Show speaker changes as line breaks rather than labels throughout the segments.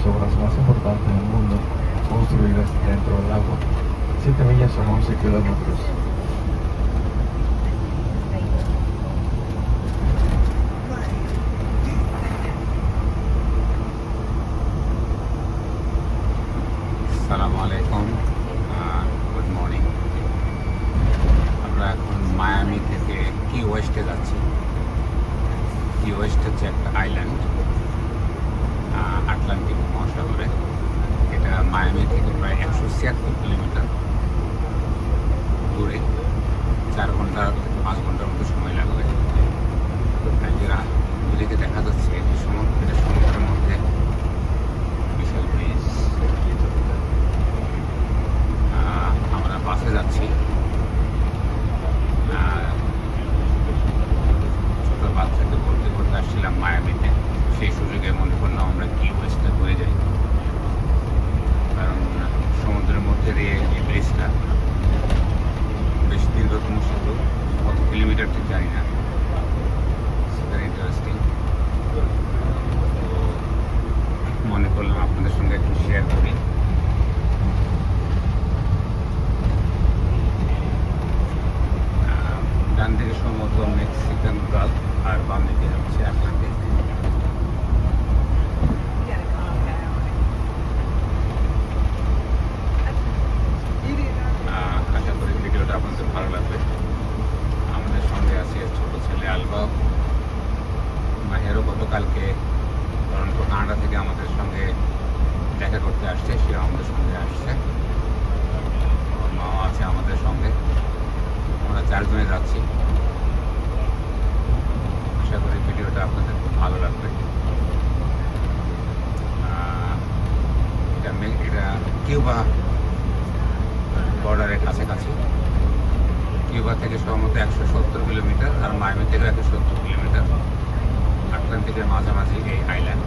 las obras más importantes del mundo construidas dentro del agua. 7 millas son 11 kilómetros.
আসসালামু আলাইকুম, good morning. আমরা এখন Miami থেকে কি ওয়েস্টে যাচ্ছি। কি ওয়েস্ট হচ্ছে একটা আইল্যান্ড আটলান্টিক মহাসাগরে। এটা মায়ামি থেকে প্রায় 176 কিলোমিটার দূরে। 4 ঘন্টা 5 ঘন্টার মতো সময় লাগবে। যেদিকে দেখা যাচ্ছে এটা সমুদ্রের মধ্যে বিশাল ব্রিজ। আমরা বাসে যাচ্ছি। ছোট বাচ্চাকে ভর্তি করতে আসছিলাম মায়ামিতে, সেই সুযোগে মনে করলাম আমরা কি ওয়েস্টে ঘুরে যাই, কারণ সমুদ্রের মধ্যে দিয়ে এই ব্রিজটা বেশ দীর্ঘতম সেতু, কত কিলোমিটার ঠিক জানি না। Very interesting. তো মনে করলাম আপনাদের সঙ্গে একটু শেয়ার করি। ডান দিকে সম্ভবত মেক্সিকান গালফ আর বাম দিকে হচ্ছে আটলান্টিক। আশা করি ভিডিওটা আপনাদের ভালো লাগবে। আমাদের সঙ্গে আছে ছোট ছেলে আলবা। মাহেরও গতকালকে টরন্টো কানাডা থেকে আমাদের সঙ্গে দেখা করতে আসছে, সেও আমাদের সঙ্গে আসছে। ওর মাও আছে আমাদের সঙ্গে। আমরা 4 জনে যাচ্ছি। আশা করি ভিডিওটা আপনাদের খুব ভালো লাগবে। এটা কিউবা বর্ডারের কাছাকাছি। কিউবা থেকে সম্ভবত 170 কিলোমিটার, আর মায়ামি থেকেও 170 কিলোমিটার। আটলান্টিকের মাঝামাঝি এই আইল্যান্ড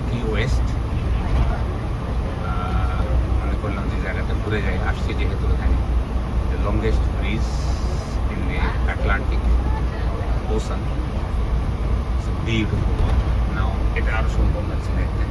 কি ওয়েস্ট। মনে করলাম যে জায়গাটা ঘুরে যাই, আসছি যেহেতু এখানে। The longest bridge in the Atlantic Ocean. It's a beautiful one. Now, এটা আরো সুন্দর লাগছে দেখতে।